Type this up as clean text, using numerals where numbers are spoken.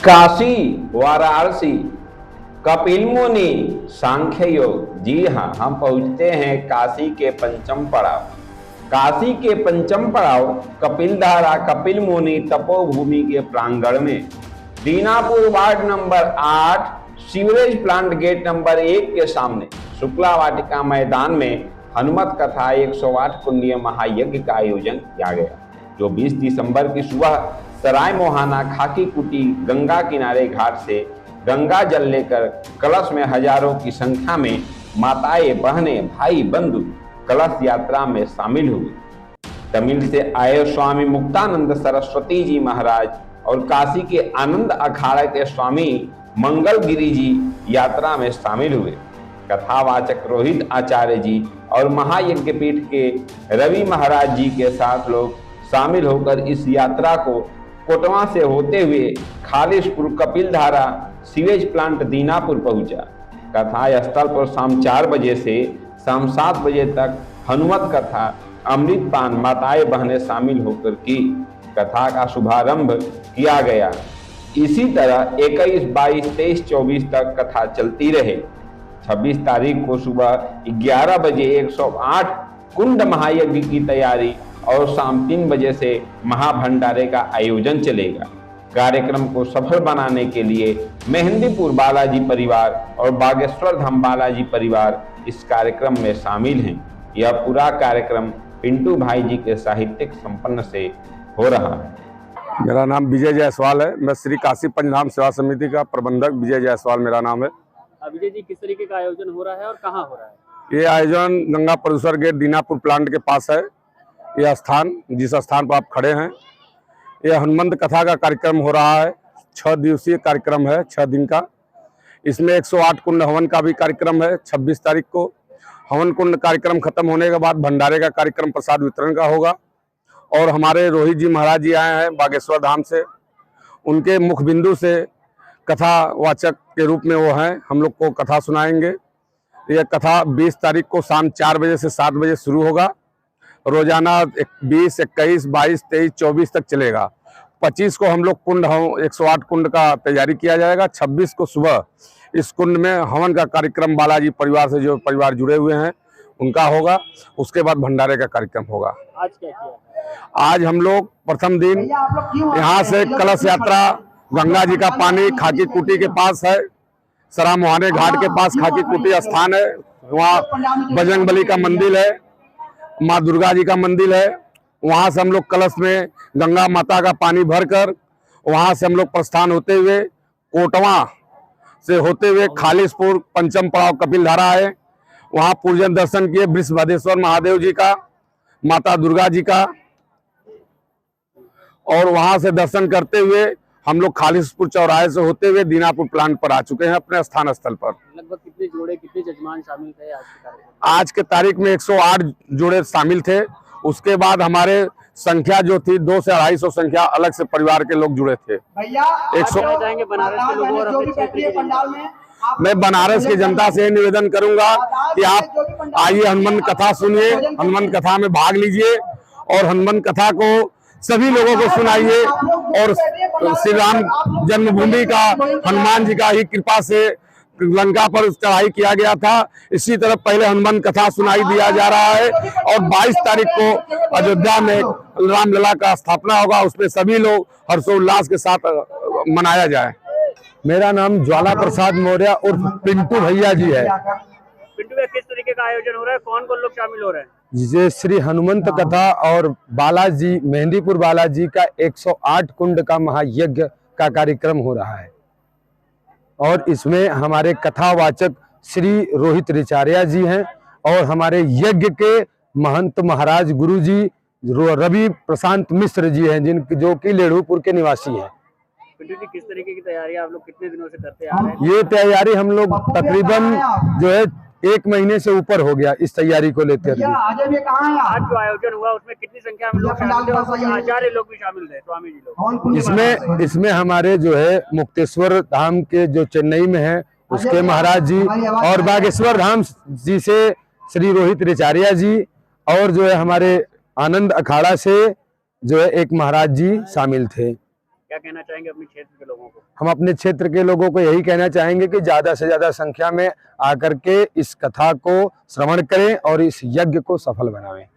काशी वाराणसी कपिल मुनि सांख्य योग। जी हाँ, हम पहुंचते हैं काशी के पंचम पड़ाव। काशी के पंचम पड़ाव कपिलधारा कपिल मुनि तपोभूमि के प्रांगण में Dinapur ward number 8 sewerage plant gate number 1 के सामने शुक्ला वाटिका मैदान में हनुमत कथा 108 कुंडीय महायज्ञ का आयोजन किया गया, जो 20 दिसंबर की सुबह सराय मोहाना खाकी कुटी गंगा किनारे घाट से गंगा जल लेकर कलश में हजारों की संख्या में माताएं, बहनें, भाई, बंधु कलश यात्रा में शामिल हुए। तमिल से आए स्वामी मुक्तानंद सरस्वती जी महाराज और काशी के आनंद अखाड़ा के स्वामी मंगल गिरी जी यात्रा में शामिल हुए। कथावाचक रोहित आचार्य जी और महायज्ञ पीठ के रवि महाराज जी के साथ लोग शामिल होकर इस यात्रा को कोटवा से होते हुए खालिशपुर कपिलधारा सीवेज प्लांट दीनापुर पहुंचा। कथा स्थल पर शाम 4 बजे से शाम 7 बजे तक हनुमत कथा, अमृत पान, माताएं बहनें शामिल होकर की कथा का शुभारंभ किया गया। इसी तरह 21, 22, 23, 24 तक कथा चलती रहे। 26 तारीख को सुबह 11 बजे 108 कुंड महायज्ञ की तैयारी और शाम 3 बजे से महाभंडारे का आयोजन चलेगा। कार्यक्रम को सफल बनाने के लिए मेहंदीपुर बालाजी परिवार और बागेश्वर धाम बालाजी परिवार इस कार्यक्रम में शामिल हैं। यह पूरा कार्यक्रम पिंटू भाई जी के साहित्यिक संपन्न से हो रहा है। मेरा नाम विजय जायसवाल है। मैं श्री काशी पंचधाम सेवा समिति का प्रबंधक विजय जायसवाल मेरा नाम है। विजय जी, किस तरीके का आयोजन हो रहा है और कहाँ हो रहा है? ये आयोजन गंगा प्रदूषण गेट दीनापुर प्लांट के पास है। यह स्थान, जिस स्थान पर आप खड़े हैं, यह हनुमंत कथा का कार्यक्रम हो रहा है। 6 दिवसीय कार्यक्रम है, 6 दिन का। इसमें 108 कुंड हवन का भी कार्यक्रम है। 26 तारीख को हवन कुंड कार्यक्रम खत्म होने के बाद भंडारे का कार्यक्रम प्रसाद वितरण का होगा। और हमारे रोहित जी महाराज जी आए हैं बागेश्वर धाम से, उनके मुख बिंदु से कथावाचक के रूप में वो हैं, हम लोग को कथा सुनाएंगे। यह कथा 20 तारीख को शाम 4 बजे से 7 बजे शुरू होगा। रोजाना 20, 21, 22, 23, 24 तक चलेगा। 25 को हम लोग कुंड 108 कुंड का तैयारी किया जाएगा। 26 को सुबह इस कुंड में हवन का कार्यक्रम बालाजी परिवार से जो परिवार जुड़े हुए हैं उनका होगा। उसके बाद भंडारे का कार्यक्रम होगा। आज क्या किया? आज हम लोग प्रथम दिन यहाँ से कलश यात्रा गंगा जी का पानी खाकी कुटी के पास है, सरा मोहाने घाट के पास खाकी कुटी स्थान है। वहाँ बजरंग बली का मंदिर है, माँ दुर्गा जी का मंदिर है। वहाँ से हम लोग कलश में गंगा माता का पानी भरकर वहाँ से हम लोग प्रस्थान होते हुए कोटवा से होते हुए खालिशपुर पंचम पड़ाव कपिलधारा है। वहाँ पूजन दर्शन किए वृषभदेश्वर महादेव जी का, माता दुर्गा जी का, और वहाँ से दर्शन करते हुए हम लोग खालिशपुर चौराहे से होते हुए दीनापुर प्लांट पर आ चुके हैं अपने स्थान स्थल पर। लगभग कितने जोड़े, कितने जजमान शामिल थे आज के कार्यक्रम? आज के तारीख में 108 जोड़े शामिल थे। उसके बाद हमारे संख्या जो थी 200 से 250 संख्या अलग से परिवार के लोग जुड़े थे। जाएंगे बनारस के लोगों और अपने क्षेत्र के पंडाल में। मैं बनारस की जनता से निवेदन करूंगा कि आप आइए, हनुमान कथा सुनिए, हनुमान कथा में भाग लीजिए और हनुमान कथा को सभी लोगों को सुनाइए। और श्री राम जन्मभूमि का हनुमान जी का ही कृपा से लंका पर चढ़ाई किया गया था। इसी तरह पहले हनुमान कथा सुनाई दिया जा रहा है। और 22 तारीख को अयोध्या में रामलला का स्थापना होगा, उसमें सभी लोग हर्षोल्लास के साथ मनाया जाए। मेरा नाम ज्वाला प्रसाद मौर्य उर्फ पिंटू भैया जी है। पिंटू भैया, किस तरीके का आयोजन हो रहा है? कौन कौन लोग शामिल हो रहे हैं? ये श्री हनुमंत कथा और बालाजी मेहंदीपुर बालाजी का 108 कुंड का महायज्ञ का कार्यक्रम हो रहा है। और इसमें हमारे कथावाचक श्री रोहित रिचारिया जी हैं और हमारे यज्ञ के महंत महाराज गुरु जी रवि प्रशांत मिश्र जी हैं, जो कि लेढ़ूपुर के निवासी हैं। पिंटू जी, किस तरीके की तैयारी आप लोग कितने दिनों से करते आ रहे हैं? ये तैयारी हम लोग तकरीबन जो है 1 महीने से ऊपर हो गया इस तैयारी को लेकर। आज जो आयोजन हुआ उसमें कितनी संख्या में लोग शामिल थे? और आचार्य लोग भी शामिल थे, स्वामी जी लोग। इसमें हमारे जो है मुक्तेश्वर धाम के जो चेन्नई में है उसके महाराज जी, और बागेश्वर धाम जी से श्री रोहित रिचारिया जी, और जो है हमारे आनंद अखाड़ा से जो है एक महाराज जी शामिल थे। क्या कहना चाहेंगे अपने क्षेत्र के लोगों को? हम अपने क्षेत्र के लोगों को यही कहना चाहेंगे कि ज्यादा से ज्यादा संख्या में आकर के इस कथा को श्रवण करें और इस यज्ञ को सफल बनावें।